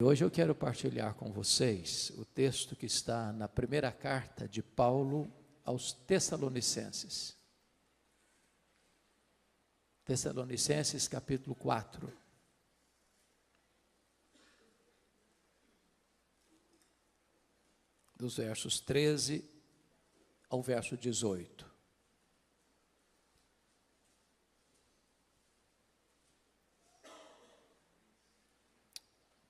hoje eu quero partilhar com vocês o texto que está na primeira carta de Paulo aos Tessalonicenses. Tessalonicenses capítulo 4. Dos versos 13 ao verso 18.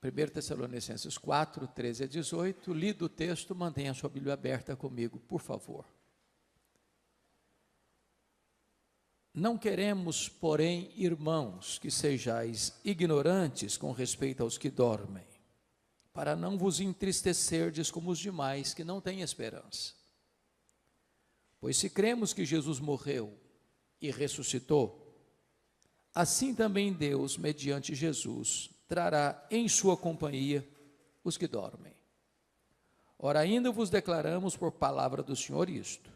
1 Tessalonicenses 4, 13 a 18, lido o texto, mantenha a sua Bíblia aberta comigo, por favor. Não queremos, porém, irmãos, que sejais ignorantes com respeito aos que dormem, para não vos entristecerdes como os demais que não têm esperança. Pois se cremos que Jesus morreu e ressuscitou, assim também Deus, mediante Jesus, trará em sua companhia os que dormem. Ora, ainda vos declaramos por palavra do Senhor isto: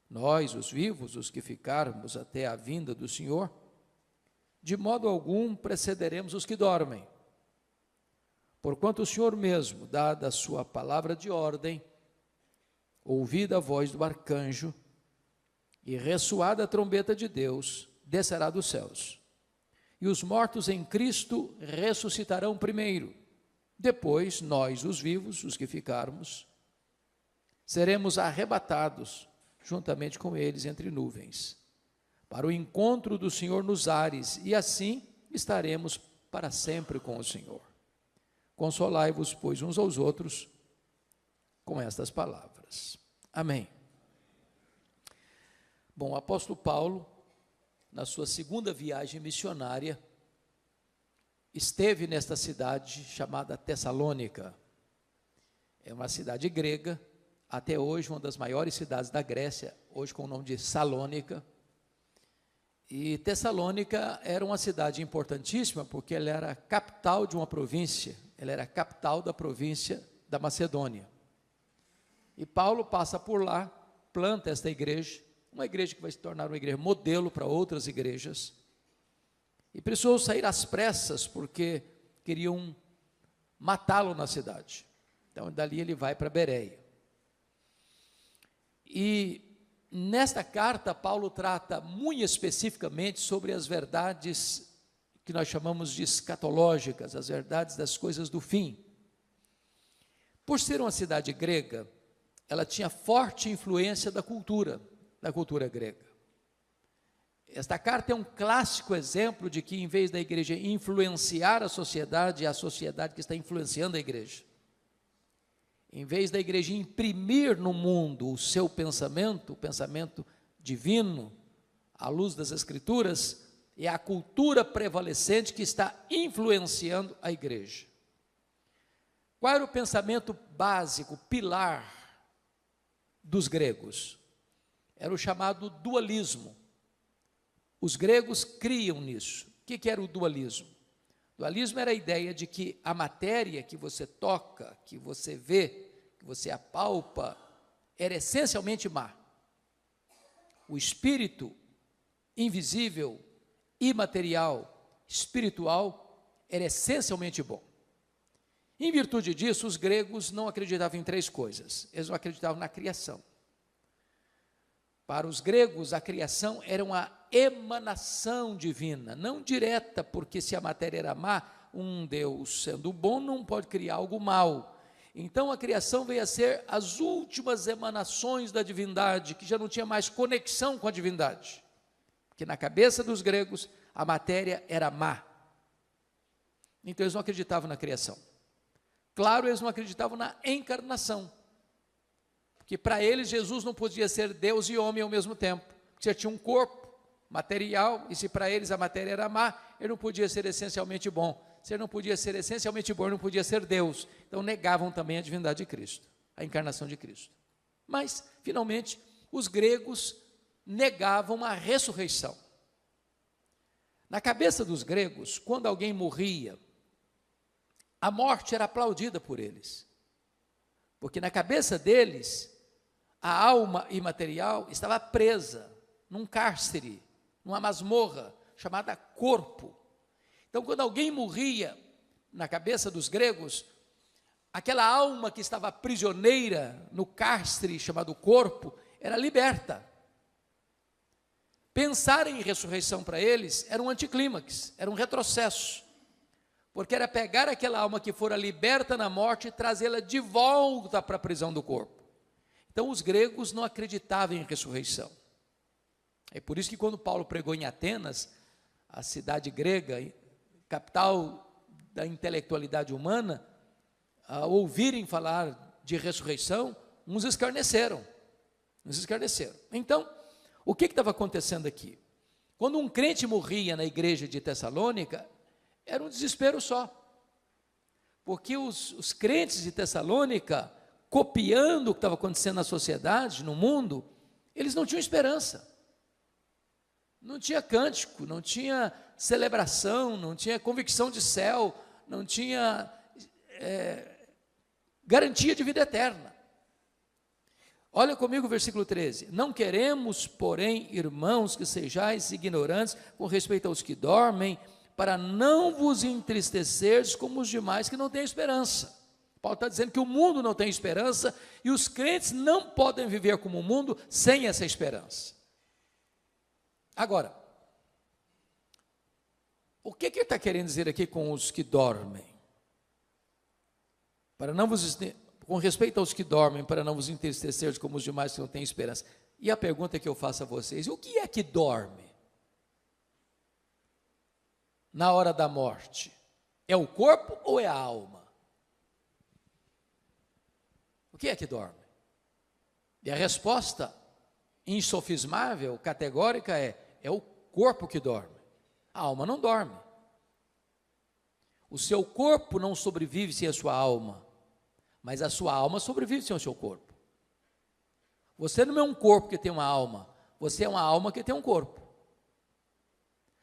nós, os vivos, os que ficarmos até a vinda do Senhor, de modo algum precederemos os que dormem. Porquanto o Senhor mesmo, dada a sua palavra de ordem, ouvida a voz do arcanjo e ressoada a trombeta de Deus, descerá dos céus. E os mortos em Cristo ressuscitarão primeiro. Depois, nós, os vivos, os que ficarmos, seremos arrebatados juntamente com eles entre nuvens, para o encontro do Senhor nos ares, e assim estaremos para sempre com o Senhor. Consolai-vos, pois, uns aos outros com estas palavras. Amém. Bom, o apóstolo Paulo, na sua segunda viagem missionária, esteve nesta cidade chamada Tessalônica. É uma cidade grega, até hoje uma das maiores cidades da Grécia, hoje com o nome de Salônica. E Tessalônica era uma cidade importantíssima, porque ela era a capital de uma província, ela era a capital da província da Macedônia. E Paulo passa por lá, planta esta igreja, uma igreja que vai se tornar uma igreja modelo para outras igrejas, e precisou sair às pressas, porque queriam matá-lo na cidade. Então, dali ele vai para Bereia. E nesta carta, Paulo trata muito especificamente sobre as verdades que nós chamamos de escatológicas, as verdades das coisas do fim. Por ser uma cidade grega, ela tinha forte influência da cultura grega. Esta carta é um clássico exemplo de que, em vez da igreja influenciar a sociedade, é a sociedade que está influenciando a igreja. Em vez da igreja imprimir no mundo o seu pensamento, o pensamento divino, à luz das Escrituras, é a cultura prevalecente que está influenciando a igreja. Qual era o pensamento básico, pilar dos gregos? Era o chamado dualismo. Os gregos criam nisso. O que era o dualismo? O dualismo era a ideia de que a matéria que você toca, que você vê, que você apalpa, era essencialmente má. O espírito invisível, imaterial, espiritual, era essencialmente bom. Em virtude disso, os gregos não acreditavam em três coisas. Eles não acreditavam na criação. Para os gregos, a criação era uma emanação divina, não direta, porque se a matéria era má, um Deus sendo bom não pode criar algo mau. Então a criação veio a ser as últimas emanações da divindade, que já não tinha mais conexão com a divindade, porque na cabeça dos gregos a matéria era má. Então eles não acreditavam na criação. Claro, eles não acreditavam na encarnação, porque para eles Jesus não podia ser Deus e homem ao mesmo tempo, porque já tinha um corpo material, e se para eles a matéria era má, ele não podia ser essencialmente bom. Se ele não podia ser essencialmente bom, ele não podia ser Deus. Então negavam também a divindade de Cristo, a encarnação de Cristo. Mas, finalmente, os gregos negavam a ressurreição. Na cabeça dos gregos, quando alguém morria, a morte era aplaudida por eles, porque na cabeça deles, a alma imaterial estava presa num cárcere, numa masmorra chamada corpo. Então, quando alguém morria, na cabeça dos gregos, aquela alma que estava prisioneira no cárcere chamado corpo, era liberta. Pensar em ressurreição para eles era um anticlímax, era um retrocesso, porque era pegar aquela alma que fora liberta na morte e trazê-la de volta para a prisão do corpo. Então os gregos não acreditavam em ressurreição. É por isso que quando Paulo pregou em Atenas, a cidade grega, capital da intelectualidade humana, ao ouvirem falar de ressurreição, uns escarneceram. Então, o que estava acontecendo aqui? Quando um crente morria na igreja de Tessalônica, era um desespero só. Porque os crentes de Tessalônica, copiando o que estava acontecendo na sociedade, no mundo, eles não tinham esperança. Não tinha cântico, não tinha celebração, não tinha convicção de céu, não tinha garantia de vida eterna. Olha comigo o versículo 13. Não queremos, porém, irmãos, que sejais ignorantes com respeito aos que dormem, para não vos entristecerdes como os demais que não têm esperança. Paulo está dizendo que o mundo não tem esperança e os crentes não podem viver como o mundo sem essa esperança. Agora, o que ele está querendo dizer aqui com os que dormem? Com respeito aos que dormem, para não vos entristecer como os demais que não têm esperança. E a pergunta que eu faço a vocês: o que é que dorme na hora da morte? É o corpo ou é a alma? O que é que dorme? E a resposta insofismável, categórica é o corpo que dorme. A alma não dorme. O seu corpo não sobrevive sem a sua alma, mas a sua alma sobrevive sem o seu corpo. Você não é um corpo que tem uma alma, você é uma alma que tem um corpo.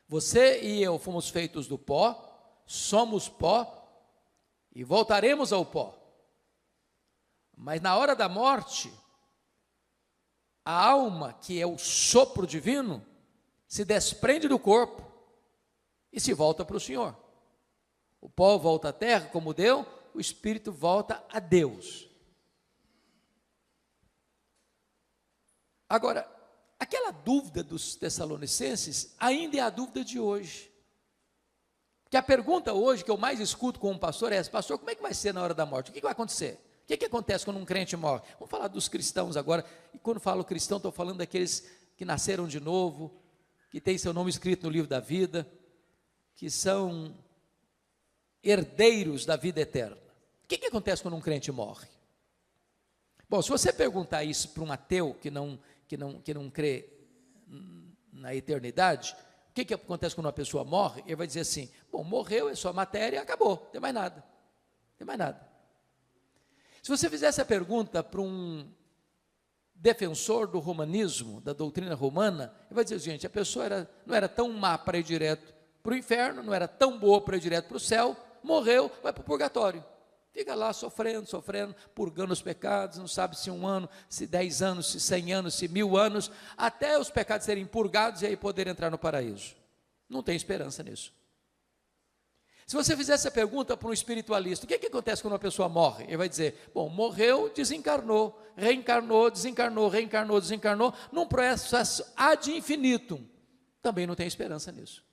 Você e eu fomos feitos do pó, somos pó e voltaremos ao pó. Mas na hora da morte, a alma, que é o sopro divino, se desprende do corpo e se volta para o Senhor. O pó volta à terra como deu, o espírito volta a Deus. Agora, aquela dúvida dos tessalonicenses ainda é a dúvida de hoje. Porque a pergunta hoje que eu mais escuto com um pastor é essa: pastor, como é que vai ser na hora da morte? O que vai acontecer? O que acontece quando um crente morre? Vamos falar dos cristãos agora. E quando falo cristão, estou falando daqueles que nasceram de novo, que têm seu nome escrito no livro da vida, que são herdeiros da vida eterna. O que acontece quando um crente morre? Bom, se você perguntar isso para um ateu que não crê na eternidade, o que acontece quando uma pessoa morre? Ele vai dizer assim: bom, morreu, é só matéria e acabou, não tem mais nada. Não tem mais nada. Se você fizesse a pergunta para um defensor do romanismo, da doutrina romana, ele vai dizer: gente, a pessoa não era tão má para ir direto para o inferno, não era tão boa para ir direto para o céu, morreu, vai para o purgatório. Fica lá sofrendo, purgando os pecados, não sabe se 1 ano, se 10 anos, se 100 anos, se 1000 anos, até os pecados serem purgados e aí poder entrar no paraíso. Não tem esperança nisso. Se você fizesse a pergunta para um espiritualista: o que acontece quando uma pessoa morre? Ele vai dizer: bom, morreu, desencarnou, reencarnou, desencarnou, reencarnou, desencarnou, num processo ad infinitum. Também não tem esperança nisso.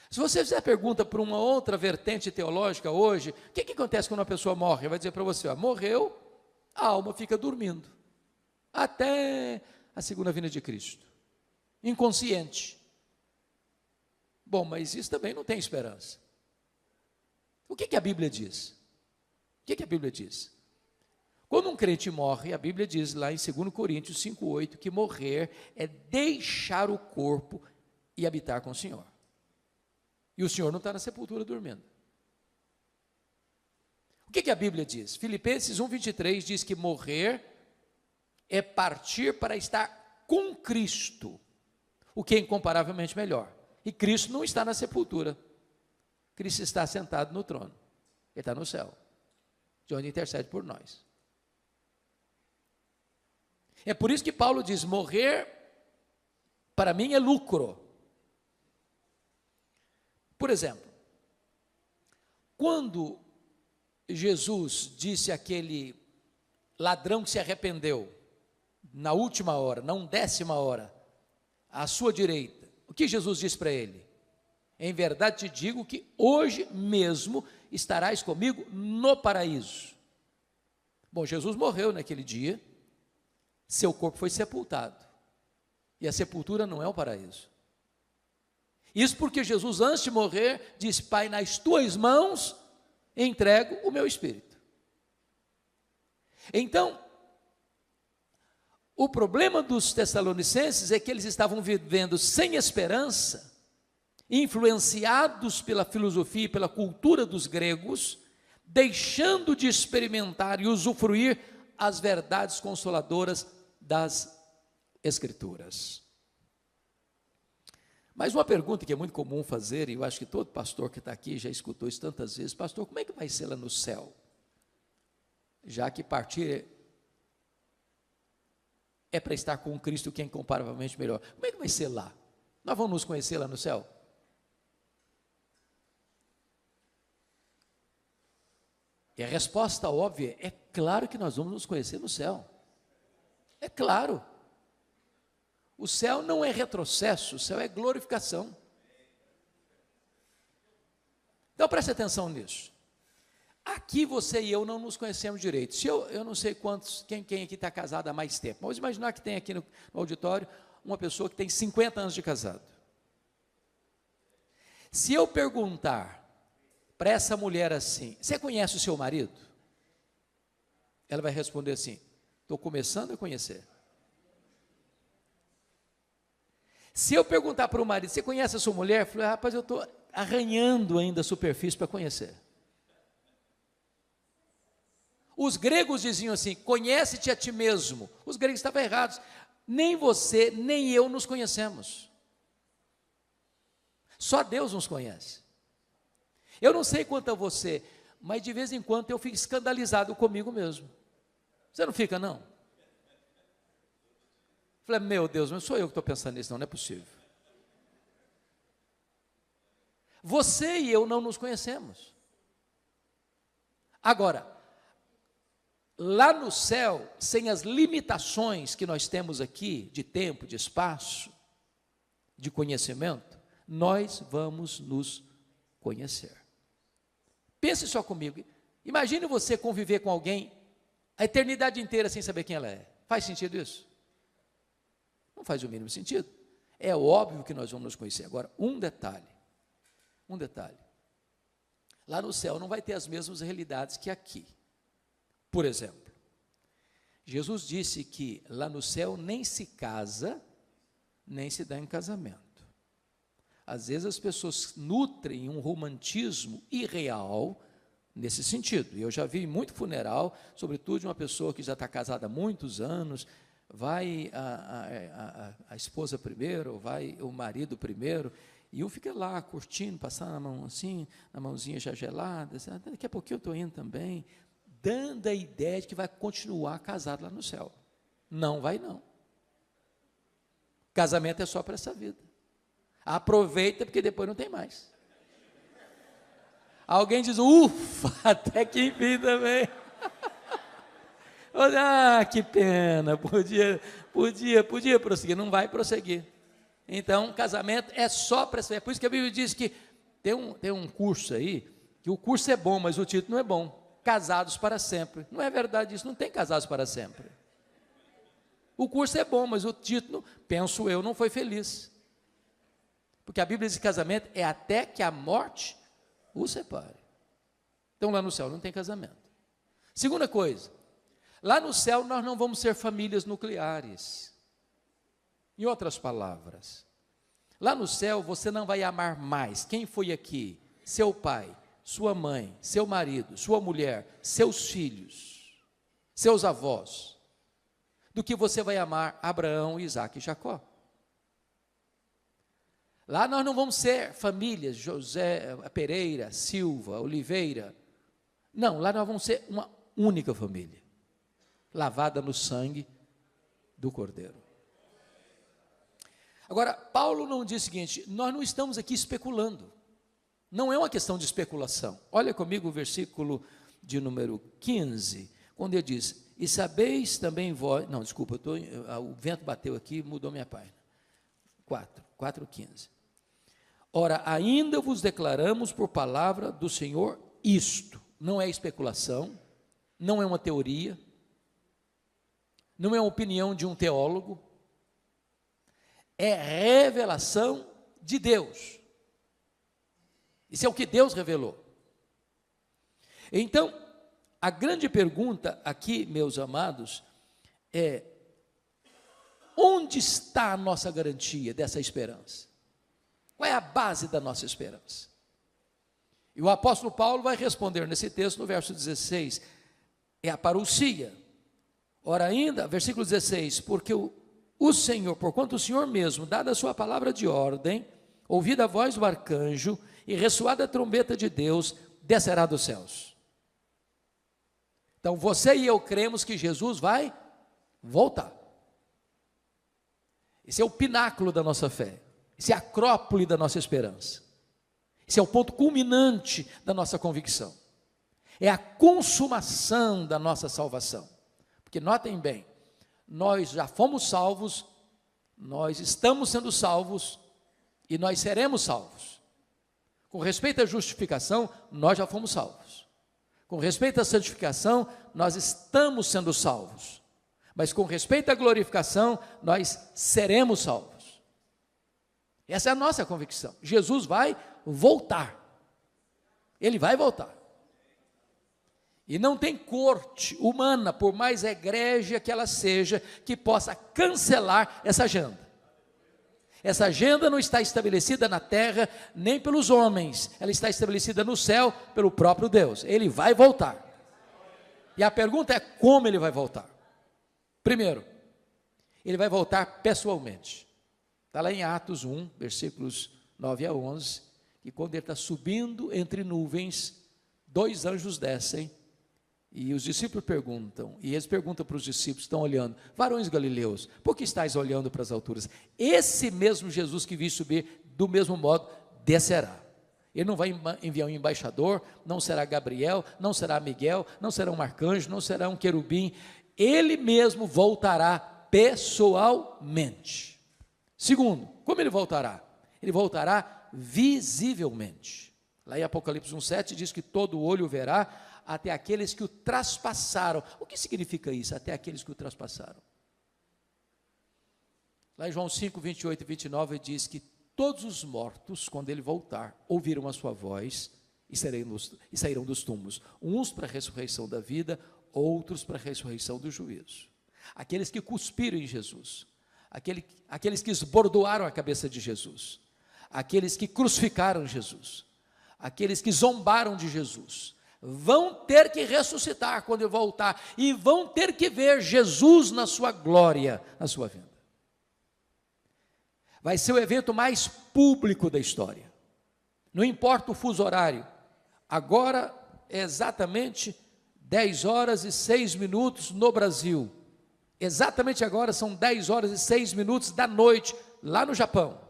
Se você fizer a pergunta para uma outra vertente teológica hoje: o que acontece quando uma pessoa morre? Ele vai dizer para você: morreu, a alma fica dormindo, até a segunda vinda de Cristo, inconsciente. Bom, mas isso também não tem esperança. O que a Bíblia diz? O que a Bíblia diz? Quando um crente morre, a Bíblia diz lá em 2 Coríntios 5,8, que morrer é deixar o corpo e habitar com o Senhor. E o Senhor não está na sepultura dormindo. O que a Bíblia diz? Filipenses 1,23 diz que morrer é partir para estar com Cristo, o que é incomparavelmente melhor. E Cristo não está na sepultura. Cristo está sentado no trono. Ele está no céu, de onde intercede por nós. É por isso que Paulo diz: morrer para mim é lucro. Por exemplo, quando Jesus disse àquele ladrão que se arrependeu, na última hora, na 10ª hora, à sua direita, o que Jesus disse para ele? Em verdade te digo que hoje mesmo estarás comigo no paraíso. Bom, Jesus morreu naquele dia, seu corpo foi sepultado, e a sepultura não é o paraíso. Isso porque Jesus, antes de morrer, disse: Pai, nas tuas mãos entrego o meu espírito. Então, o problema dos tessalonicenses é que eles estavam vivendo sem esperança, influenciados pela filosofia e pela cultura dos gregos, deixando de experimentar e usufruir as verdades consoladoras das Escrituras. Mas uma pergunta que é muito comum fazer, e eu acho que todo pastor que está aqui já escutou isso tantas vezes: pastor, como é que vai ser lá no céu? Já que partir é para estar com Cristo, que é incomparavelmente melhor. Como é que vai ser lá? Nós vamos nos conhecer lá no céu? E a resposta óbvia é: claro que nós vamos nos conhecer no céu. É claro. O céu não é retrocesso, o céu é glorificação. Então preste atenção nisso. Aqui você e eu não nos conhecemos direito. Se eu não sei quem aqui está casado há mais tempo. Vamos imaginar que tem aqui no auditório uma pessoa que tem 50 anos de casado. Se eu perguntar para essa mulher assim: você conhece o seu marido? Ela vai responder assim: estou começando a conhecer. Se eu perguntar para o marido: você conhece a sua mulher? Eu falei: rapaz, eu estou arranhando ainda a superfície para conhecer. Os gregos diziam assim: conhece-te a ti mesmo. Os gregos estavam errados. Nem você, nem eu nos conhecemos. Só Deus nos conhece. Eu não sei quanto a você, mas de vez em quando eu fico escandalizado comigo mesmo. Você não fica, não? Falei: meu Deus, não sou eu que estou pensando nisso, não é possível. Você e eu não nos conhecemos. Agora, lá no céu, sem as limitações que nós temos aqui, de tempo, de espaço, de conhecimento, nós vamos nos conhecer. Pense só comigo, imagine você conviver com alguém a eternidade inteira sem saber quem ela é. Faz sentido isso? Não faz o mínimo sentido. É óbvio que nós vamos nos conhecer. Agora, um detalhe, lá no céu não vai ter as mesmas realidades que aqui. Por exemplo, Jesus disse que lá no céu nem se casa, nem se dá em casamento. Às vezes as pessoas nutrem um romantismo irreal nesse sentido. E eu já vi muito funeral, sobretudo de uma pessoa que já está casada há muitos anos, vai a esposa primeiro, vai o marido primeiro, e um fica lá curtindo, passando a mão assim, a mãozinha já gelada, assim, daqui a pouquinho eu estou indo também, dando a ideia de que vai continuar casado lá no céu. Não vai não. Casamento é só para essa vida. Aproveita, porque depois não tem mais. Alguém diz: ufa, até que enfim também. Ah, que pena, podia prosseguir, não vai prosseguir. Então, casamento é só para essa vida. É por isso que a Bíblia diz que tem um curso aí, que o curso é bom, mas o título não é bom. Casados para sempre. Não é verdade isso, não tem casados para sempre. O curso é bom, mas o título, penso eu, não foi feliz. Porque a Bíblia diz que casamento é até que a morte o separe. Então lá no céu não tem casamento. Segunda coisa, lá no céu nós não vamos ser famílias nucleares. Em outras palavras, lá no céu você não vai amar mais quem foi aqui, seu pai, sua mãe, seu marido, sua mulher, seus filhos, seus avós, do que você vai amar Abraão, Isaque e Jacó. Lá nós não vamos ser famílias, José, Pereira, Silva, Oliveira. Não, lá nós vamos ser uma única família, lavada no sangue do Cordeiro. Agora, Paulo não diz o seguinte: nós não estamos aqui especulando. Não é uma questão de especulação. Olha comigo o versículo de número 15, quando ele diz, e sabeis também vós, não, desculpa, o vento bateu aqui, mudou minha página, 4:15. Ora, ainda vos declaramos por palavra do Senhor isto, não é especulação, não é uma teoria, não é uma opinião de um teólogo, é revelação de Deus. Isso é o que Deus revelou. Então, a grande pergunta aqui, meus amados, é: onde está a nossa garantia dessa esperança? Qual é a base da nossa esperança? E o apóstolo Paulo vai responder nesse texto, no verso 16, é a parousia. Ora ainda, versículo 16, porque o Senhor, porquanto o Senhor mesmo, dada a sua palavra de ordem, ouvida a voz do arcanjo, e ressoada a trombeta de Deus, descerá dos céus. Então, você e eu cremos que Jesus vai voltar. Esse é o pináculo da nossa fé. Esse é a acrópole da nossa esperança. Esse é o ponto culminante da nossa convicção. É a consumação da nossa salvação. Porque notem bem, nós já fomos salvos, nós estamos sendo salvos e nós seremos salvos. Com respeito à justificação, nós já fomos salvos. Com respeito à santificação, nós estamos sendo salvos. Mas com respeito à glorificação, nós seremos salvos. Essa é a nossa convicção. Jesus vai voltar. Ele vai voltar. E não tem corte humana, por mais egrégia que ela seja, que possa cancelar essa agenda. Essa agenda não está estabelecida na terra, nem pelos homens, ela está estabelecida no céu, pelo próprio Deus. Ele vai voltar. E a pergunta é: como ele vai voltar? Primeiro, ele vai voltar pessoalmente. Está lá em Atos 1, versículos 9 a 11, que quando ele está subindo entre nuvens, 2 anjos descem, e os discípulos perguntam, e eles perguntam para os discípulos, estão olhando, varões galileus, por que estáis olhando para as alturas? Esse mesmo Jesus que vi subir, do mesmo modo, descerá. Ele não vai enviar um embaixador, não será Gabriel, não será Miguel, não será um arcanjo, não será um querubim, ele mesmo voltará pessoalmente. Segundo, como ele voltará? Ele voltará visivelmente. Lá em Apocalipse 1,7 diz que todo olho verá, até aqueles que o traspassaram. O que significa isso? Até aqueles que o traspassaram. Lá em João 5, 28 e 29 diz que todos os mortos, quando ele voltar, ouviram a sua voz e sairão dos túmulos, uns para a ressurreição da vida, outros para a ressurreição do juízo. Aqueles que cuspiram em Jesus, aqueles que esbordoaram a cabeça de Jesus, aqueles que crucificaram Jesus, aqueles que zombaram de Jesus, vão ter que ressuscitar quando ele voltar, e vão ter que ver Jesus na sua glória, na sua vinda. Vai ser o evento mais público da história, não importa o fuso horário, agora é exatamente 10 horas e 6 minutos no Brasil, exatamente agora são 10 horas e 6 minutos da noite, lá no Japão,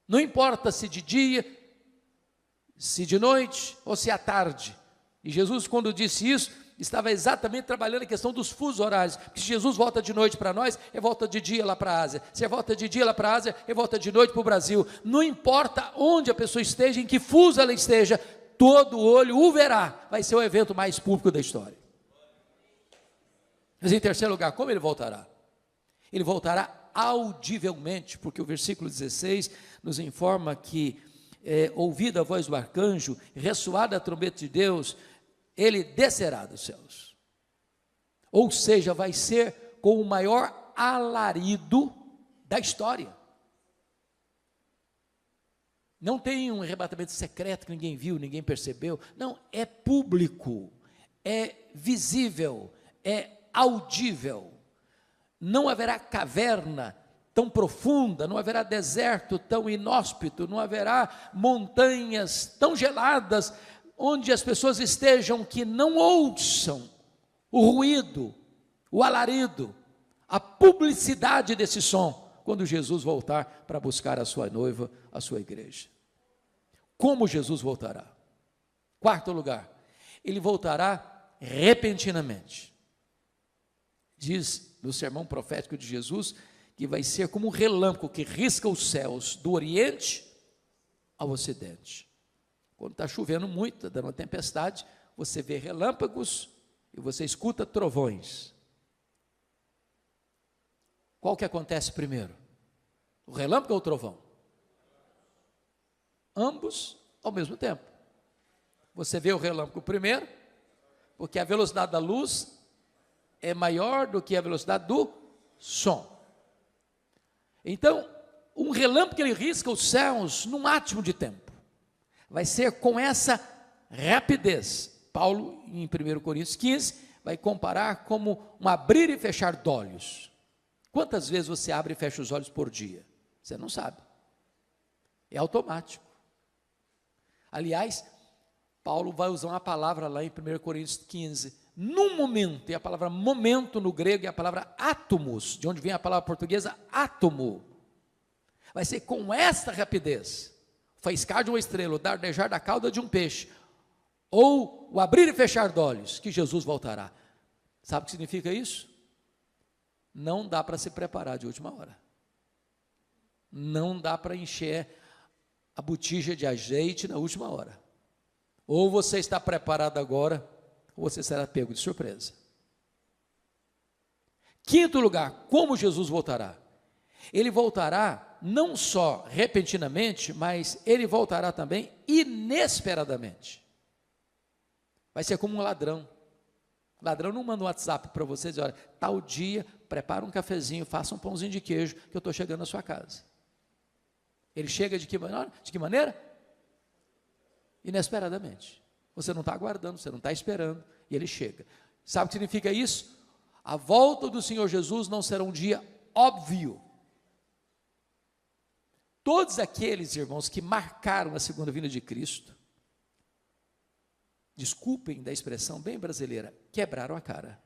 não importa se de dia, se de noite ou se à tarde. E Jesus, quando disse isso, estava exatamente trabalhando a questão dos fusos horários, porque se Jesus volta de noite para nós, é volta de dia lá para a Ásia, se é volta de dia lá para a Ásia, é volta de noite para o Brasil, não importa onde a pessoa esteja, em que fuso ela esteja, todo olho o verá, vai ser o evento mais público da história. Mas em terceiro lugar, como ele voltará? Ele voltará audivelmente, porque o versículo 16 nos informa que, ouvida a voz do arcanjo, ressoada a trombeta de Deus, ele descerá dos céus. Ou seja, vai ser com o maior alarido da história. Não tem um arrebatamento secreto que ninguém viu, ninguém percebeu. Não, é público, é visível, é audível. Não haverá caverna tão profunda, não haverá deserto tão inóspito, não haverá montanhas tão geladas, onde as pessoas estejam que não ouçam o ruído, o alarido, a publicidade desse som, quando Jesus voltar para buscar a sua noiva, a sua igreja. Como Jesus voltará? Quarto lugar, ele voltará repentinamente. Diz no sermão profético de Jesus que vai ser como um relâmpago que risca os céus do Oriente ao Ocidente. Quando está chovendo muito, está dando uma tempestade, você vê relâmpagos e você escuta trovões. Qual que acontece primeiro? O relâmpago ou o trovão? Ambos ao mesmo tempo. Você vê o relâmpago primeiro, porque a velocidade da luz é maior do que a velocidade do som. Então, um relâmpago ele risca os céus num átimo de tempo. Vai ser com essa rapidez. Paulo, em 1 Coríntios 15, vai comparar como um abrir e fechar de olhos. Quantas vezes você abre e fecha os olhos por dia? Você não sabe. É automático. Aliás, Paulo vai usar uma palavra lá em 1 Coríntios 15, num momento, e a palavra momento no grego é a palavra átomos, de onde vem a palavra portuguesa átomo. Vai ser com esta rapidez, o faiscar de uma estrela, o dardejar da cauda de um peixe, ou o abrir e fechar de olhos, que Jesus voltará. Sabe o que significa isso? Não dá para se preparar de última hora. Não dá para encher a botija de azeite na última hora. Ou você está preparado agora, ou você será pego de surpresa. Quinto lugar, como Jesus voltará? Ele voltará não só repentinamente, mas ele voltará também inesperadamente. Vai ser como um ladrão. O ladrão não manda um WhatsApp para você dizer, olha, tal dia, prepara um cafezinho, faça um pãozinho de queijo, que eu estou chegando na sua casa. Ele chega de que maneira? De que maneira? Inesperadamente. Você não está aguardando, você não está esperando, e ele chega. Sabe o que significa isso? A volta do Senhor Jesus não será um dia óbvio. Todos aqueles, irmãos, que marcaram a segunda vinda de Cristo, desculpem da expressão bem brasileira, quebraram a cara.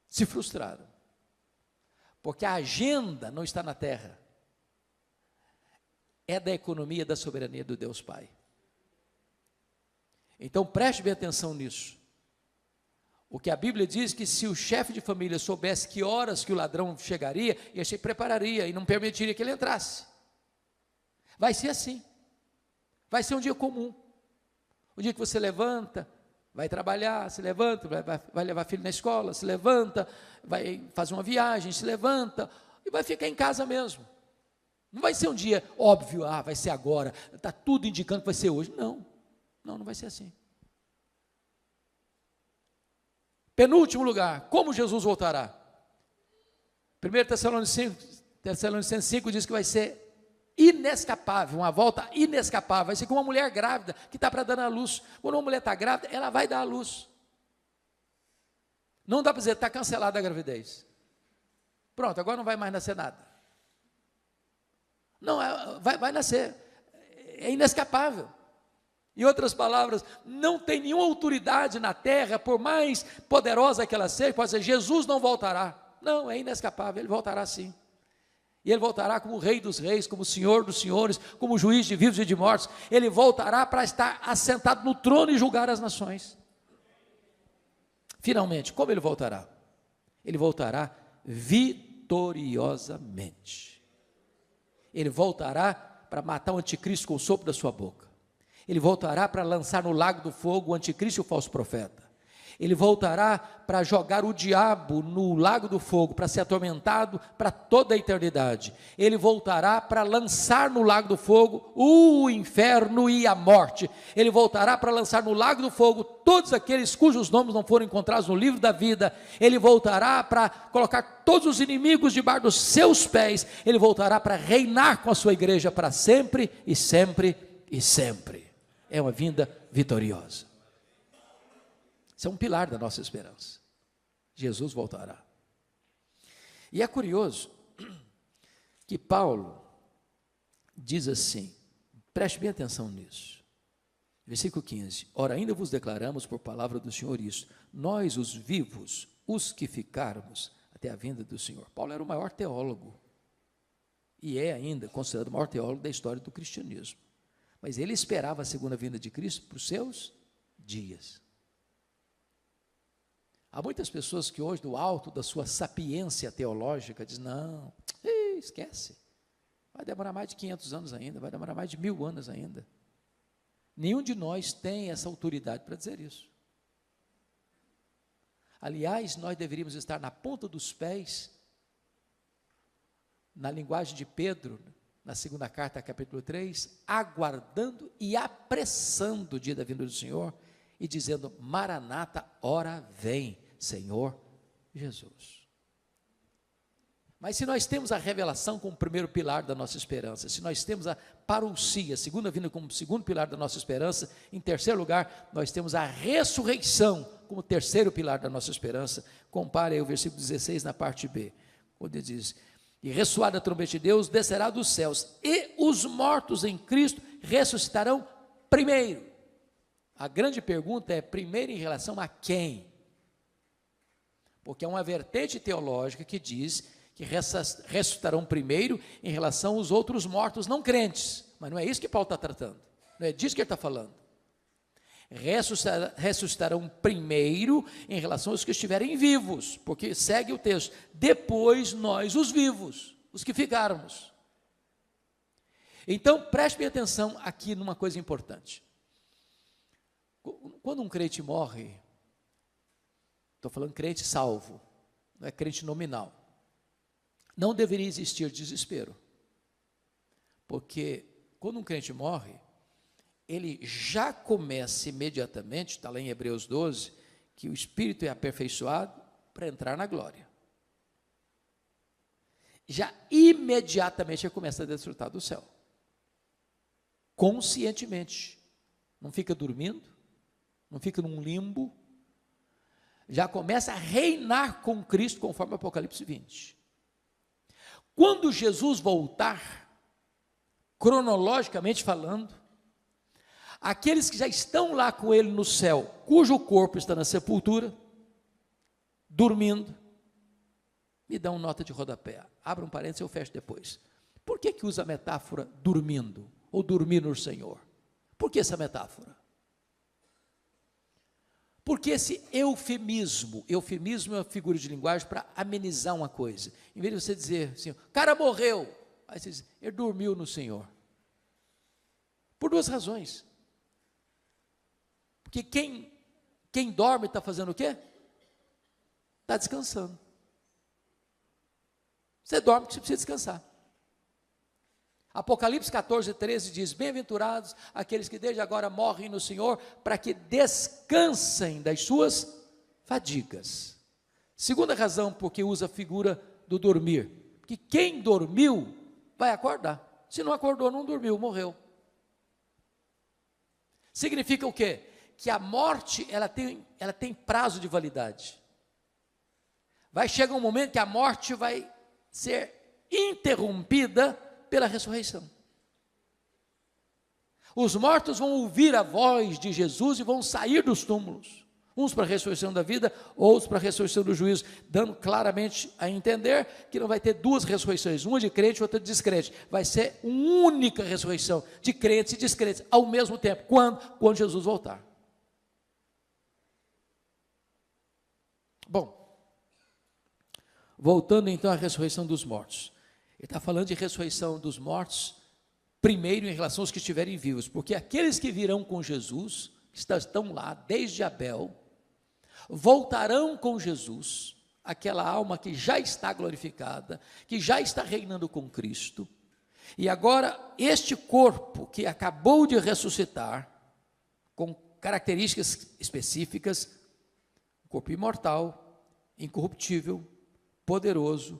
Se frustraram. Porque a agenda não está na terra. É da economia da soberania do Deus Pai. Então preste bem atenção nisso. O que a Bíblia diz que se o chefe de família soubesse que horas que o ladrão chegaria, ele se prepararia e não permitiria que ele entrasse. Vai ser assim. Vai ser um dia comum. O dia que você levanta, vai trabalhar, se levanta, vai levar filho na escola, se levanta, vai fazer uma viagem, se levanta e vai ficar em casa mesmo. Não vai ser um dia óbvio, vai ser agora, está tudo indicando que vai ser hoje. Não vai ser assim. Penúltimo lugar, como Jesus voltará? 1 Tessalonicenses 5 diz que vai ser inescapável, uma volta inescapável. Vai ser como uma mulher grávida que está para dar à luz. Quando uma mulher está grávida, ela vai dar à luz. Não dá para dizer, está cancelada a gravidez. Pronto, agora não vai mais nascer nada. Não, vai nascer, é inescapável. Em outras palavras, não tem nenhuma autoridade na terra, por mais poderosa que ela seja, pode dizer, Jesus não voltará. Não, é inescapável, ele voltará sim. E ele voltará como Rei dos Reis, como Senhor dos Senhores, como Juiz de vivos e de mortos. Ele voltará para estar assentado no trono e julgar as nações. Finalmente, como ele voltará? Ele voltará vitoriosamente. Ele voltará para matar o anticristo com o sopro da sua boca. Ele voltará para lançar no lago do fogo o anticristo e o falso profeta. Ele voltará para jogar o diabo no lago do fogo, para ser atormentado para toda a eternidade. Ele voltará para lançar no lago do fogo o inferno e a morte. Ele voltará para lançar no lago do fogo todos aqueles cujos nomes não foram encontrados no livro da vida. Ele voltará para colocar todos os inimigos debaixo dos seus pés. Ele voltará para reinar com a sua igreja para sempre e sempre e sempre. É uma vinda vitoriosa. Isso é um pilar da nossa esperança. Jesus voltará. E é curioso que Paulo diz assim, preste bem atenção nisso. Versículo 15, ora ainda vos declaramos por palavra do Senhor isso, nós os vivos, os que ficarmos até a vinda do Senhor. Paulo era o maior teólogo, e é ainda considerado o maior teólogo da história do cristianismo. Mas ele esperava a segunda vinda de Cristo para os seus dias. Há muitas pessoas que hoje, do alto da sua sapiência teológica, dizem, não, esquece, vai demorar mais de 500 anos ainda, vai demorar mais de 1000 anos ainda. Nenhum de nós tem essa autoridade para dizer isso. Aliás, nós deveríamos estar na ponta dos pés, na linguagem de Pedro, na segunda carta, capítulo 3, aguardando e apressando o dia da vinda do Senhor, e dizendo, Maranata, ora vem, Senhor Jesus. Mas se nós temos a revelação como primeiro pilar da nossa esperança, se nós temos a parousia, a segunda vinda como segundo pilar da nossa esperança, em terceiro lugar, nós temos a ressurreição como terceiro pilar da nossa esperança. Compare aí o versículo 16 na parte B, onde diz, e ressoada a trombeta de Deus, descerá dos céus, e os mortos em Cristo ressuscitarão primeiro. A grande pergunta é, primeiro em relação a quem? Porque é uma vertente teológica que diz que ressuscitarão primeiro em relação aos outros mortos não crentes, mas não é isso que Paulo está tratando, não é disso que ele está falando. Ressuscitarão primeiro em relação aos que estiverem vivos, porque segue o texto, depois nós os vivos, os que ficarmos. Então preste bem atenção aqui numa coisa importante. Quando um crente morre, estou falando crente salvo, não é crente nominal, não deveria existir desespero, porque quando um crente morre, ele já começa imediatamente, está lá em Hebreus 12, que o Espírito é aperfeiçoado para entrar na glória. Já imediatamente ele começa a desfrutar do céu, conscientemente, não fica dormindo, não fica num limbo, já começa a reinar com Cristo, conforme Apocalipse 20. Quando Jesus voltar, cronologicamente falando, aqueles que já estão lá com ele no céu, cujo corpo está na sepultura, dormindo, me dão nota de rodapé. Abra um parênteses, eu fecho depois. Por que usa a metáfora dormindo, ou dormir no Senhor? Por que essa metáfora? Porque esse eufemismo é uma figura de linguagem para amenizar uma coisa. Em vez de você dizer assim, o cara morreu, aí você diz, ele dormiu no Senhor. Por duas razões. Porque quem dorme está fazendo o quê? Está descansando. Você dorme porque você precisa descansar. Apocalipse 14, 13 diz, bem-aventurados aqueles que desde agora morrem no Senhor, para que descansem das suas fadigas. Segunda razão porque usa a figura do dormir, porque quem dormiu vai acordar, se não acordou, não dormiu, morreu. Significa o quê? Que a morte, ela tem prazo de validade. Vai chegar um momento que a morte vai ser interrompida pela ressurreição. Os mortos vão ouvir a voz de Jesus e vão sair dos túmulos, uns para a ressurreição da vida, outros para a ressurreição do juízo, dando claramente a entender que não vai ter duas ressurreições, uma de crente e outra de descrente, vai ser uma única ressurreição, de crentes e descrentes, ao mesmo tempo. Quando Jesus voltar. Bom, voltando então à ressurreição dos mortos. Ele está falando de ressurreição dos mortos, primeiro em relação aos que estiverem vivos, porque aqueles que virão com Jesus, que estão lá desde Abel, voltarão com Jesus, aquela alma que já está glorificada, que já está reinando com Cristo, e agora este corpo que acabou de ressuscitar, com características específicas, um corpo imortal, incorruptível, poderoso,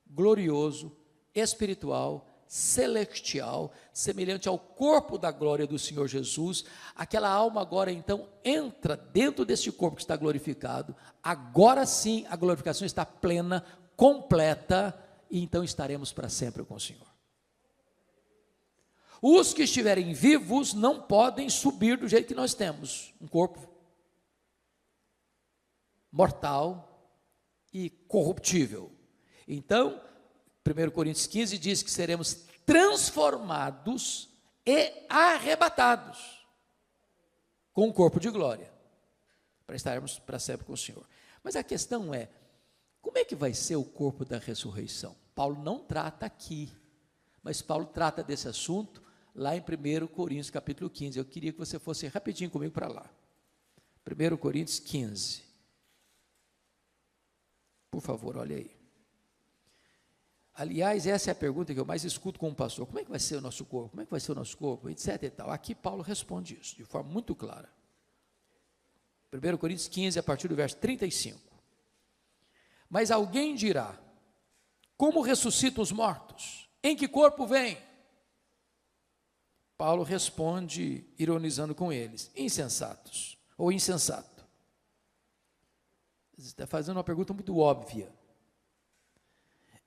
glorioso, espiritual, celestial, semelhante ao corpo da glória do Senhor Jesus. Aquela alma agora então entra dentro deste corpo que está glorificado. Agora sim a glorificação está plena, completa, e então estaremos para sempre com o Senhor. Os que estiverem vivos não podem subir do jeito que nós temos, um corpo mortal e corruptível. Então 1 Coríntios 15 diz que seremos transformados e arrebatados com o corpo de glória. para estarmos para sempre com o Senhor. Mas a questão é, como é que vai ser o corpo da ressurreição? Paulo não trata aqui, mas Paulo trata desse assunto lá em 1 Coríntios capítulo 15. Eu queria que você fosse rapidinho comigo para lá. 1 Coríntios 15. Por favor, olha aí. Aliás, essa é a pergunta que eu mais escuto com o pastor. Como é que vai ser o nosso corpo? Como é que vai ser o nosso corpo? Etc e tal. Aqui Paulo responde isso, de forma muito clara. 1 Coríntios 15, a partir do verso 35. Mas alguém dirá, como ressuscitam os mortos? Em que corpo vem? Paulo responde, ironizando com eles, insensatos, ou insensato. Você está fazendo uma pergunta muito óbvia.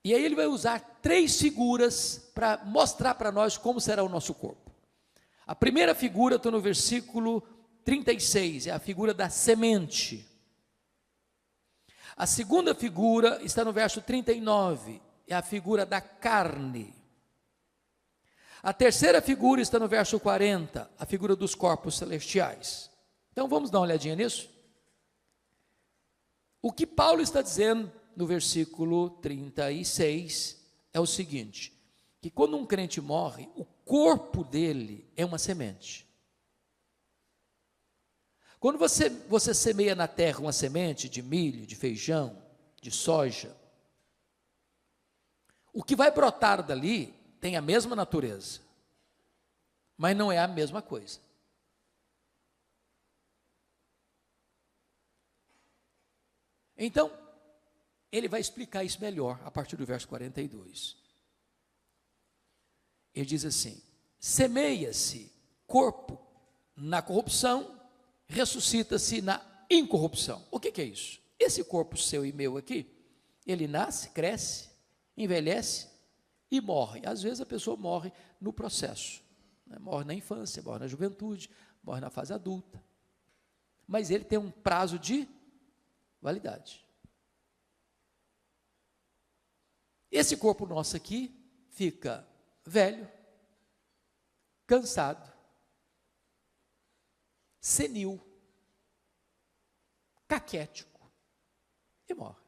E aí ele vai usar 3 figuras para mostrar para nós como será o nosso corpo. A primeira figura está no versículo 36, é a figura da semente. A segunda figura está no verso 39, é a figura da carne. A terceira figura está no verso 40, a figura dos corpos celestiais. Então vamos dar uma olhadinha nisso? O que Paulo está dizendo no versículo 36 é o seguinte, que quando um crente morre, o corpo dele é uma semente. Quando você semeia na terra uma semente de milho, de feijão, de soja, o que vai brotar dali tem a mesma natureza, mas não é a mesma coisa. Então, ele vai explicar isso melhor a partir do verso 42. Ele diz assim: semeia-se corpo na corrupção, ressuscita-se na incorrupção. O que é isso? Esse corpo seu e meu aqui, ele nasce, cresce, envelhece e morre. Às vezes a pessoa morre no processo, né? Morre na infância, morre na juventude, morre na fase adulta. Mas ele tem um prazo de validade. Esse corpo nosso aqui fica velho, cansado, senil, caquético e morre.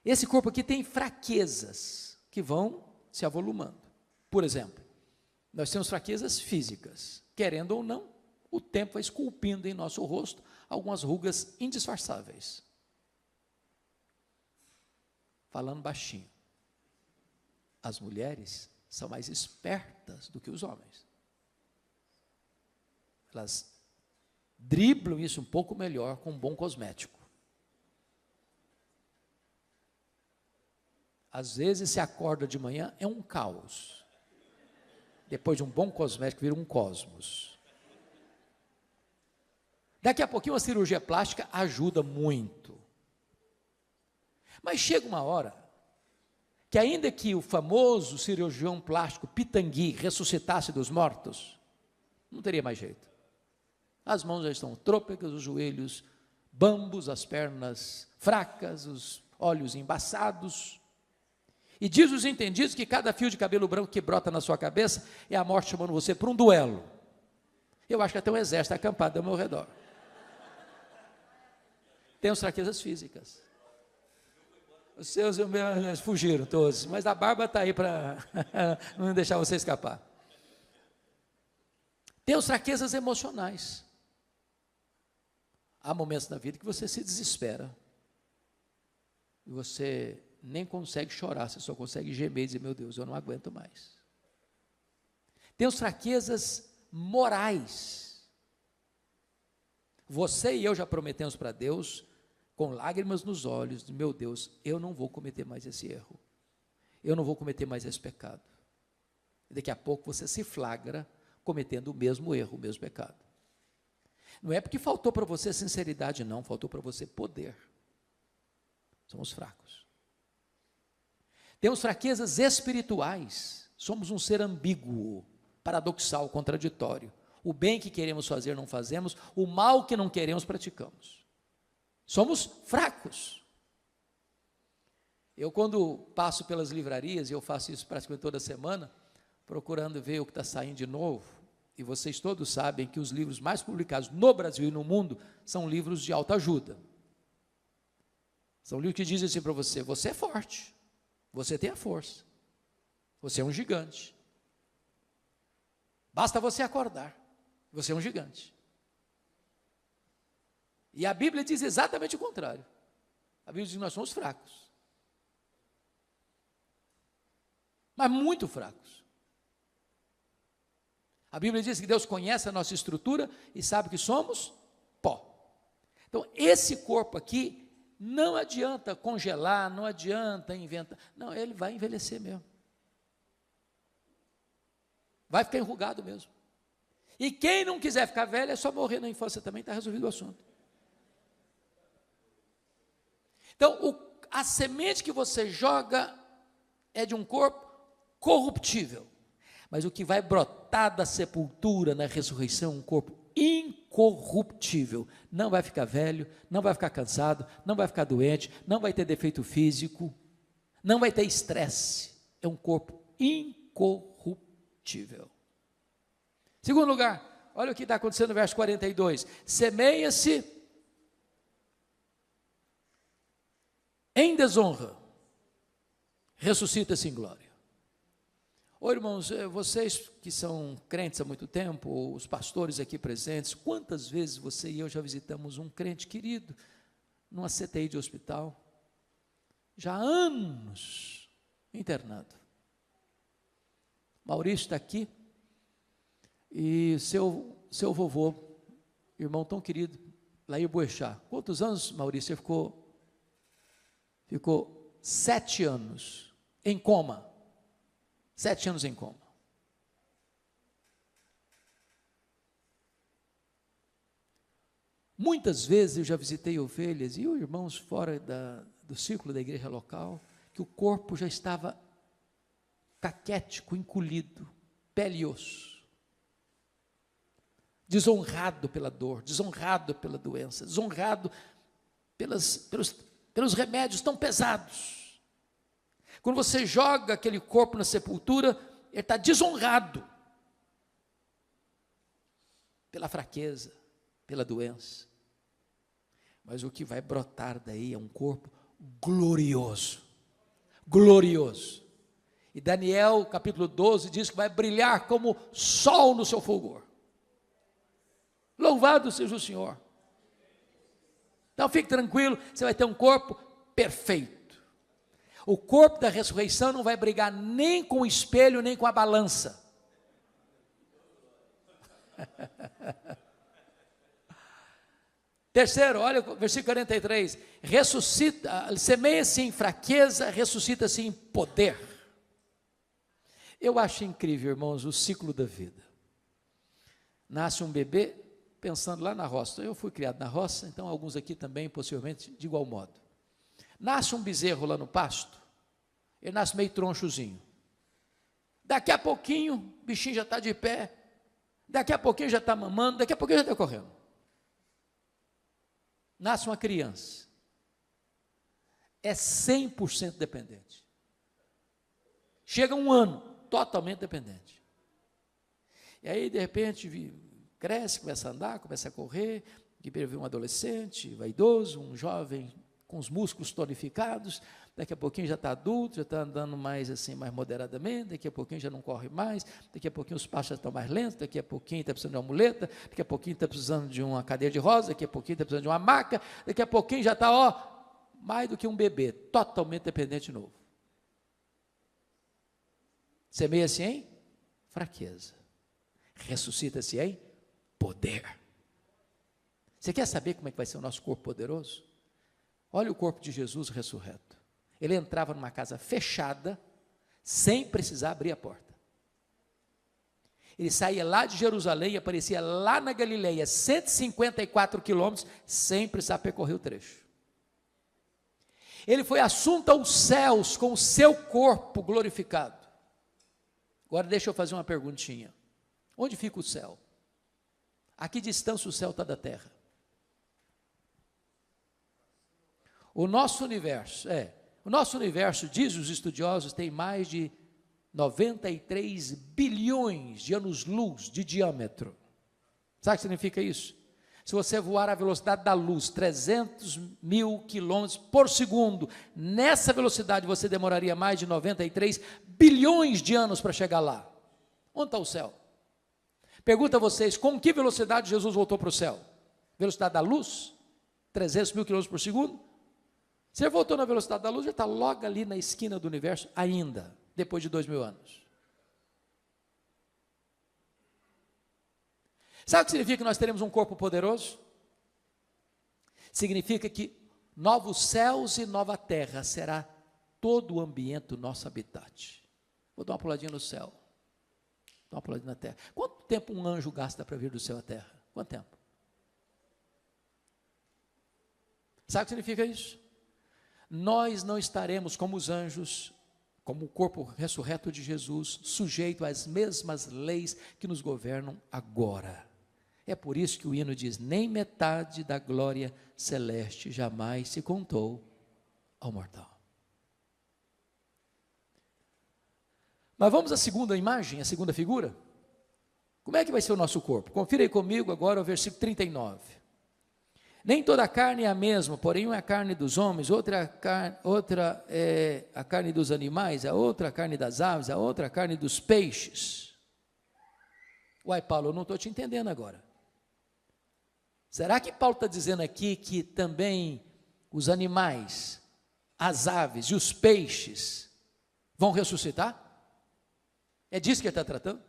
Esse corpo aqui tem fraquezas que vão se avolumando. Por exemplo, nós temos fraquezas físicas. Querendo ou não, o tempo vai esculpindo em nosso rosto algumas rugas indisfarçáveis. Falando baixinho, as mulheres são mais espertas do que os homens. Elas driblam isso um pouco melhor com um bom cosmético. Às vezes se acorda de manhã, é um caos. Depois de um bom cosmético, vira um cosmos. Daqui a pouquinho, uma cirurgia plástica ajuda muito. Mas chega uma hora que, ainda que o famoso cirurgião plástico Pitangui ressuscitasse dos mortos, não teria mais jeito. As mãos já estão trôpegas, os joelhos bambos, as pernas fracas, os olhos embaçados. E diz os entendidos que cada fio de cabelo branco que brota na sua cabeça é a morte chamando você para um duelo. Eu acho que até um exército acampado ao meu redor. Temos fraquezas físicas. Os seus fugiram todos, mas a barba está aí para não deixar você escapar. Temos fraquezas emocionais. Há momentos na vida que você se desespera. E você nem consegue chorar, você só consegue gemer e dizer, meu Deus, eu não aguento mais. Temos fraquezas morais. Você e eu já prometemos para Deus, com lágrimas nos olhos, meu Deus, eu não vou cometer mais esse erro. Eu não vou cometer mais esse pecado. E daqui a pouco você se flagra cometendo o mesmo erro, o mesmo pecado. Não é porque faltou para você sinceridade, não, faltou para você poder. Somos fracos. Temos fraquezas espirituais. Somos um ser ambíguo, paradoxal, contraditório. O bem que queremos fazer não fazemos, o mal que não queremos praticamos. Somos fracos. Eu, quando passo pelas livrarias, e eu faço isso praticamente toda semana, procurando ver o que está saindo de novo, e vocês todos sabem que os livros mais publicados no Brasil e no mundo são livros de autoajuda. São livros que dizem assim para você: você é forte, você tem a força, você é um gigante. Basta você acordar, você é um gigante. E a Bíblia diz exatamente o contrário. A Bíblia diz que nós somos fracos. Mas muito fracos. A Bíblia diz que Deus conhece a nossa estrutura e sabe que somos pó. Então, esse corpo aqui, não adianta congelar, não adianta inventar. Não, ele vai envelhecer mesmo. Vai ficar enrugado mesmo. E quem não quiser ficar velho, é só morrer na infância também, está resolvido o assunto. Então, a semente que você joga é de um corpo corruptível. Mas o que vai brotar da sepultura na ressurreição é um corpo incorruptível. Não vai ficar velho, não vai ficar cansado, não vai ficar doente, não vai ter defeito físico, não vai ter estresse. É um corpo incorruptível. Segundo lugar, olha o que está acontecendo no verso 42. Semeia-se em desonra, ressuscita-se em glória. Ô irmãos, vocês que são crentes há muito tempo, ou os pastores aqui presentes, quantas vezes você e eu já visitamos um crente querido numa CTI de hospital, já há anos internado. Maurício está aqui, e seu vovô, irmão tão querido, Lair Boechat. Quantos anos, Maurício, você ficou 7 anos em coma. 7 anos em coma. Muitas vezes eu já visitei ovelhas e irmãos fora do círculo da igreja local, que o corpo já estava caquético, encolhido, pele e osso. Desonrado pela dor, desonrado pela doença, desonrado pelos remédios tão pesados. Quando você joga aquele corpo na sepultura, ele está desonrado pela fraqueza, pela doença. Mas o que vai brotar daí é um corpo glorioso, glorioso. E Daniel, capítulo 12, diz que vai brilhar como sol no seu fulgor. Louvado seja o Senhor. Então fique tranquilo, você vai ter um corpo perfeito. O corpo da ressurreição não vai brigar nem com o espelho, nem com a balança. Terceiro, olha o versículo 43. Semeia-se em fraqueza, ressuscita-se em poder. Eu acho incrível, irmãos, o ciclo da vida. Nasce um bebê, pensando lá na roça. Eu fui criado na roça, então alguns aqui também, possivelmente, de igual modo. Nasce um bezerro lá no pasto, ele nasce meio tronchozinho. Daqui a pouquinho, o bichinho já está de pé, daqui a pouquinho já está mamando, daqui a pouquinho já está correndo. Nasce uma criança, é 100% dependente. Chega um ano, totalmente dependente. E aí, de repente, cresce, começa a andar, começa a correr, de repente vem um adolescente, vaidoso, um jovem com os músculos tonificados, daqui a pouquinho já está adulto, já está andando mais assim, mais moderadamente, daqui a pouquinho já não corre mais, daqui a pouquinho os passos já estão mais lentos, daqui a pouquinho está precisando de uma muleta, daqui a pouquinho está precisando de uma cadeira de rosa, daqui a pouquinho está precisando de uma maca, daqui a pouquinho já está, mais do que um bebê, totalmente dependente de novo. Semeia-se em fraqueza, ressuscita-se em poder. Você quer saber como é que vai ser o nosso corpo poderoso? Olha o corpo de Jesus ressurreto. Ele entrava numa casa fechada, sem precisar abrir a porta. Ele saía lá de Jerusalém e aparecia lá na Galileia, 154 quilômetros, sem precisar percorrer o trecho. Ele foi assunto aos céus com o seu corpo glorificado. Agora deixa eu fazer uma perguntinha. Onde fica o céu? A que distância o céu está da terra? O nosso universo, diz os estudiosos, tem mais de 93 bilhões de anos-luz de diâmetro. Sabe o que significa isso? Se você voar à velocidade da luz, 300 mil quilômetros por segundo, nessa velocidade você demoraria mais de 93 bilhões de anos para chegar lá. Onde está o céu? Pergunto a vocês, com que velocidade Jesus voltou para o céu? Velocidade da luz? 300 mil quilômetros por segundo? Se ele voltou na velocidade da luz, ele está logo ali na esquina do universo ainda, depois de 2000 anos. Sabe o que significa que nós teremos um corpo poderoso? Significa que novos céus e nova terra será todo o ambiente do nosso habitat. Vou dar uma puladinha no céu, dar uma puladinha na terra. Quanto tempo um anjo gasta para vir do céu à terra? Quanto tempo? Sabe o que significa isso? Nós não estaremos como os anjos, como o corpo ressurreto de Jesus, sujeito às mesmas leis que nos governam agora. É por isso que o hino diz, nem metade da glória celeste jamais se contou ao mortal. Mas vamos à segunda imagem, à segunda figura? Como é que vai ser o nosso corpo? Confira aí comigo agora o versículo 39. Nem toda a carne é a mesma, porém uma é a carne dos homens, outra é a carne dos animais, a outra a carne das aves, a outra a carne dos peixes. Uai, Paulo, eu não estou te entendendo agora. Será que Paulo está dizendo aqui que também os animais, as aves e os peixes vão ressuscitar? É disso que ele está tratando?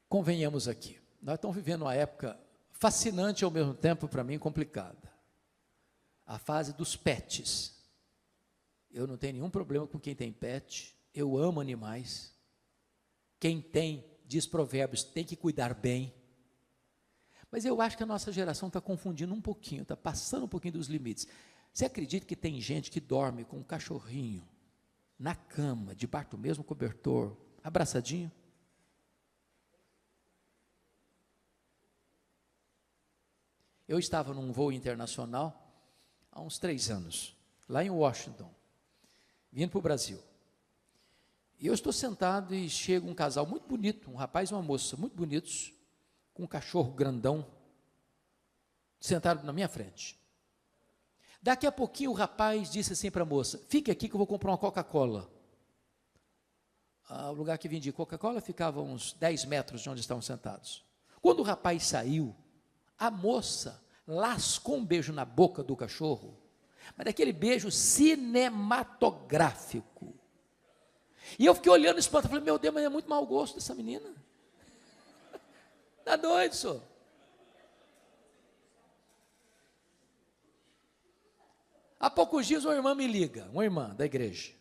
Convenhamos aqui, nós estamos vivendo uma época fascinante e ao mesmo tempo, para mim, complicada. A fase dos pets. Eu não tenho nenhum problema com quem tem pet, eu amo animais. Quem tem, diz Provérbios, tem que cuidar bem. Mas eu acho que a nossa geração está confundindo um pouquinho, está passando um pouquinho dos limites. Você acredita que tem gente que dorme com um cachorrinho na cama, debaixo do mesmo cobertor, abraçadinho? Eu estava num voo internacional há uns 3 anos, lá em Washington, vindo para o Brasil. E eu estou sentado e chega um casal muito bonito, um rapaz e uma moça muito bonitos, com um cachorro grandão, sentado na minha frente. Daqui a pouquinho o rapaz disse assim para a moça, fique aqui que eu vou comprar uma Coca-Cola. O lugar que vendia Coca-Cola ficava a uns 10 metros de onde estavam sentados. Quando o rapaz saiu, a moça lascou um beijo na boca do cachorro, mas daquele beijo cinematográfico. E eu fiquei olhando espanto, falei, meu Deus, mas é muito mau gosto dessa menina. Está doido, senhor. Há poucos dias uma irmã me liga, uma irmã da igreja.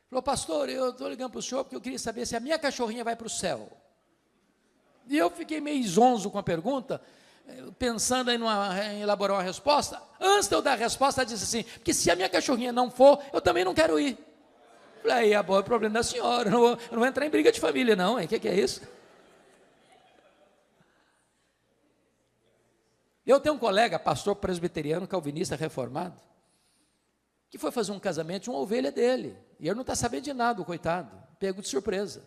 Falou, pastor, eu estou ligando para o senhor porque eu queria saber se a minha cachorrinha vai para o céu. E eu fiquei meio zonzo com a pergunta, pensando em elaborar uma resposta. Antes de eu dar a resposta, ela disse assim, porque se a minha cachorrinha não for, eu também não quero ir. Falei, aí, é o problema da senhora, eu não vou entrar em briga de família não, hein? Que é isso? Eu tenho um colega, pastor presbiteriano, calvinista reformado, que foi fazer um casamento de uma ovelha dele, e ele não está sabendo de nada, o coitado, pego de surpresa.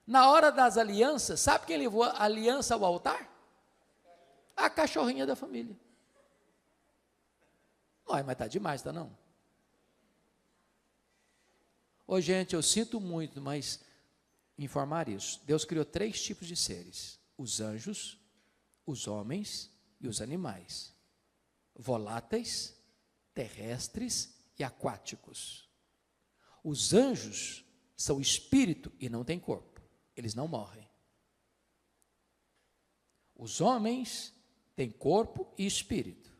Na hora das alianças, sabe quem levou a aliança ao altar? A cachorrinha da família. Ué, mas está demais, está não? Ô gente, eu sinto muito, mas informar isso. Deus criou 3 tipos de seres: os anjos, os homens e os animais. Voláteis, terrestres e aquáticos. Os anjos são espírito e não têm corpo. Eles não morrem. Os homens têm corpo e espírito.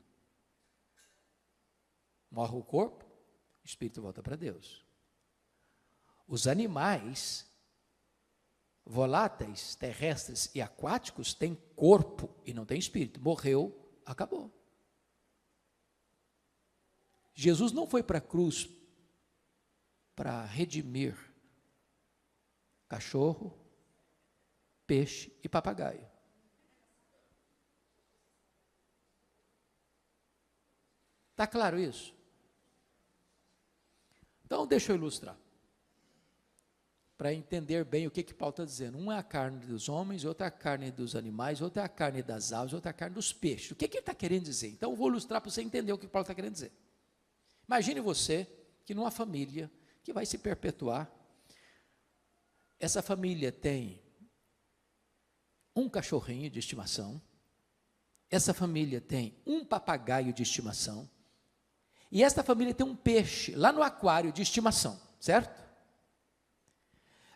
Morre o corpo, o espírito volta para Deus. Os animais, voláteis, terrestres e aquáticos, têm corpo e não têm espírito. Morreu, acabou. Jesus não foi para a cruz para redimir cachorro, peixe e papagaio. Está claro isso? Então, deixa eu ilustrar, para entender bem o que Paulo está dizendo. Um é a carne dos homens, outra é a carne dos animais, outra é a carne das aves, outra é a carne dos peixes. O que ele está querendo dizer? Então, eu vou ilustrar para você entender o que Paulo está querendo dizer. Imagine você que numa família que vai se perpetuar, essa família tem um cachorrinho de estimação, essa família tem um papagaio de estimação, e esta família tem um peixe lá no aquário de estimação, certo?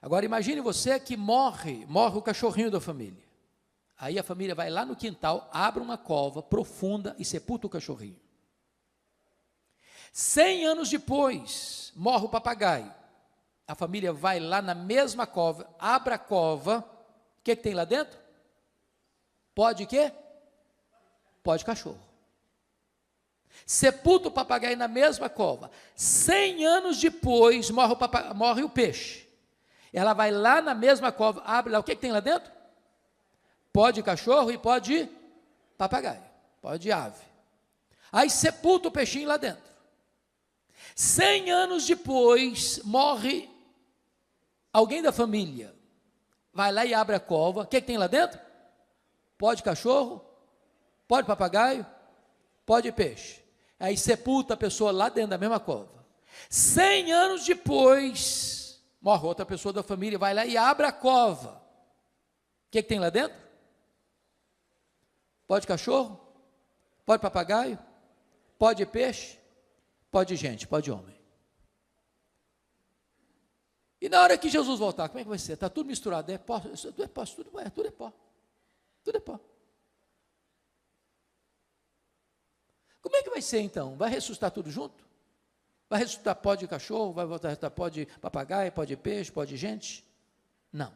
Agora imagine você que morre o cachorrinho da família. Aí a família vai lá no quintal, abre uma cova profunda e sepulta o cachorrinho. 100 anos depois, morre o papagaio. A família vai lá na mesma cova, abre a cova, o que tem lá dentro? Pode quê? Pode cachorro. Sepulta o papagaio na mesma cova. 100 anos depois, morre o peixe. Ela vai lá na mesma cova, abre lá, o que tem lá dentro? Pode cachorro e pode papagaio, pode ave. Aí sepulta o peixinho lá dentro. 100 anos depois, morre alguém da família, vai lá e abre a cova, o que tem lá dentro? Pode cachorro, pode papagaio, pode peixe. Aí sepulta a pessoa lá dentro da mesma cova. 100 anos depois, morre outra pessoa da família, vai lá e abre a cova, o que tem lá dentro? Pode cachorro, pode papagaio, pode peixe, pode gente, pode homem. E na hora que Jesus voltar, como é que vai ser? Está tudo misturado, tudo é pó, tudo é pó. Tudo é pó. Como é que vai ser então? Vai ressuscitar tudo junto? Vai ressuscitar pó de cachorro, vai voltar a ressuscitar pó de papagaio, pó de peixe, pó de gente? Não.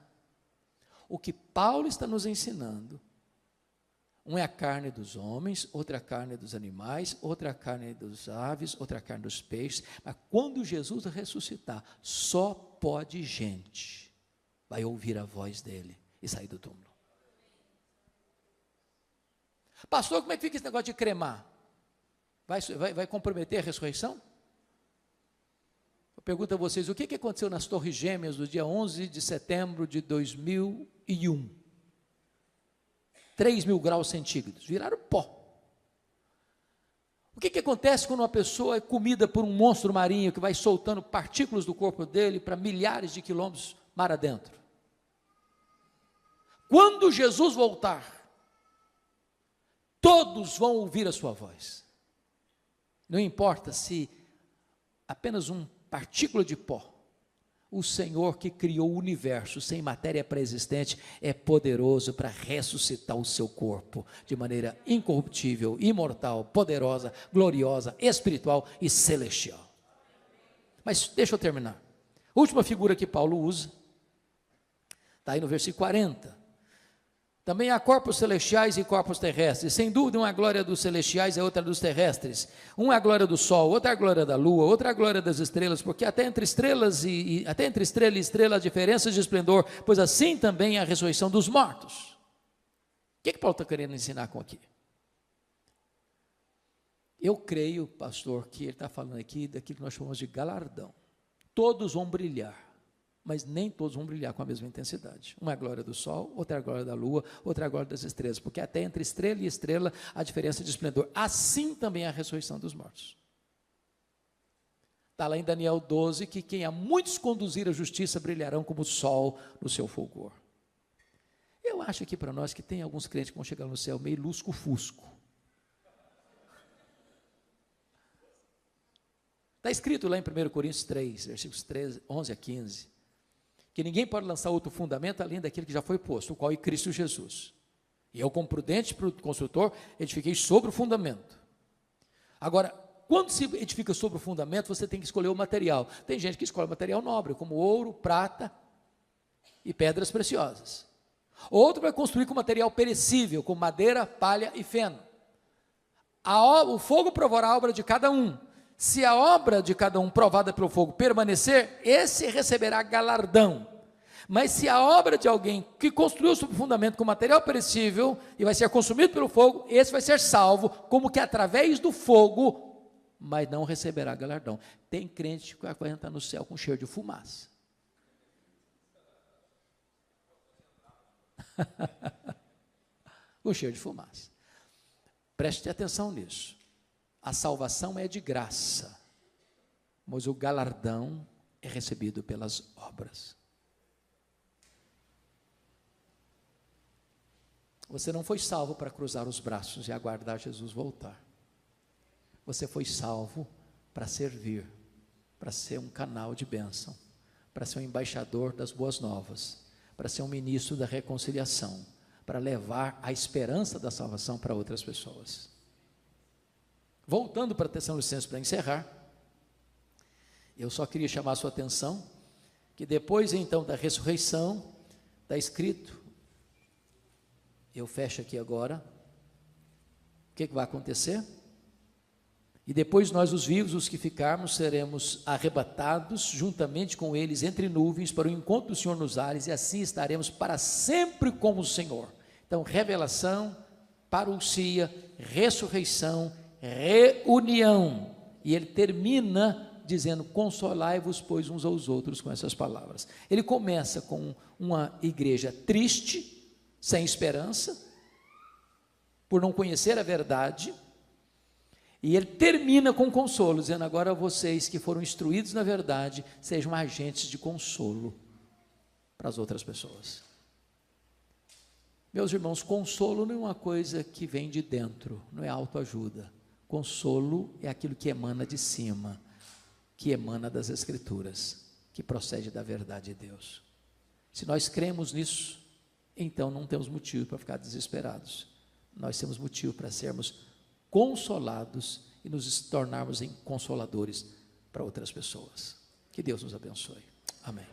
O que Paulo está nos ensinando, um é a carne dos homens, outra é a carne dos animais, outra é a carne dos aves, outra é a carne dos peixes, mas quando Jesus ressuscitar, só pó de gente vai ouvir a voz dele e sair do túmulo. Pastor, como é que fica esse negócio de cremar? Vai comprometer a ressurreição? Eu pergunto a vocês, o que aconteceu nas Torres Gêmeas do dia 11 de setembro de 2001? 3.000 graus centígrados, viraram pó. O que acontece quando uma pessoa é comida por um monstro marinho que vai soltando partículas do corpo dele para milhares de quilômetros mar adentro? Quando Jesus voltar, todos vão ouvir a sua voz. Não importa se apenas uma partícula de pó, o Senhor que criou o universo sem matéria pré-existente é poderoso para ressuscitar o seu corpo de maneira incorruptível, imortal, poderosa, gloriosa, espiritual e celestial. Mas deixa eu terminar. A última figura que Paulo usa está aí no versículo 40. Também há corpos celestiais e corpos terrestres. Sem dúvida, uma é a glória dos celestiais e a outra dos terrestres. Uma é a glória do sol, outra é a glória da lua, outra é a glória das estrelas, porque até entre estrela e estrela há diferenças de esplendor, pois assim também é a ressurreição dos mortos. O que Paulo está querendo ensinar com aqui? Eu creio, pastor, que ele está falando aqui daquilo que nós chamamos de galardão. Todos vão brilhar, mas nem todos vão brilhar com a mesma intensidade. Uma é a glória do sol, outra é a glória da lua, outra é a glória das estrelas, porque até entre estrela e estrela há diferença de esplendor. Assim também é a ressurreição dos mortos. Está lá em Daniel 12, que quem a muitos conduzir a justiça brilharão como o sol no seu fulgor. Eu acho aqui para nós que tem alguns crentes que vão chegar no céu meio lusco-fusco. Está escrito lá em 1 Coríntios 3, versículos 11 a 15, que ninguém pode lançar outro fundamento além daquele que já foi posto, o qual é Cristo Jesus. E eu, como prudente construtor, edifiquei sobre o fundamento. Agora, quando se edifica sobre o fundamento, você tem que escolher o material. Tem gente que escolhe material nobre, como ouro, prata e pedras preciosas. Outro vai construir com material perecível, como madeira, palha e feno. O fogo provará a obra de cada um. Se a obra de cada um provada pelo fogo permanecer, esse receberá galardão. Mas se a obra de alguém que construiu sobre o fundamento com material perecível e vai ser consumido pelo fogo, esse vai ser salvo, como que através do fogo mas não receberá galardão. Tem crente que vai entrar no céu com cheiro de fumaça. Com cheiro de fumaça. Preste atenção nisso. A salvação é de graça, mas o galardão é recebido pelas obras. Você não foi salvo para cruzar os braços e aguardar Jesus voltar. Você foi salvo para servir, para ser um canal de bênção, para ser um embaixador das boas novas, para ser um ministro da reconciliação, para levar a esperança da salvação para outras pessoas. Voltando para Tessalonicenses para encerrar, eu só queria chamar a sua atenção que depois então da ressurreição, está escrito, eu fecho aqui agora, o que vai acontecer? E depois nós, os vivos, os que ficarmos, seremos arrebatados juntamente com eles entre nuvens para o encontro do Senhor nos ares, e assim estaremos para sempre com o Senhor. Então, revelação, parousia, ressurreição, reunião. E ele termina dizendo, consolai-vos, pois, uns aos outros, com essas palavras. Ele começa com uma igreja triste, sem esperança, por não conhecer a verdade, e ele termina com consolo, dizendo, agora vocês que foram instruídos na verdade, sejam agentes de consolo para as outras pessoas. Meus irmãos, consolo não é uma coisa que vem de dentro, não é autoajuda. Consolo é aquilo que emana de cima, que emana das Escrituras, que procede da verdade de Deus. Se nós cremos nisso, então não temos motivo para ficar desesperados. Nós temos motivo para sermos consolados e nos tornarmos em consoladores para outras pessoas. Que Deus nos abençoe. Amém.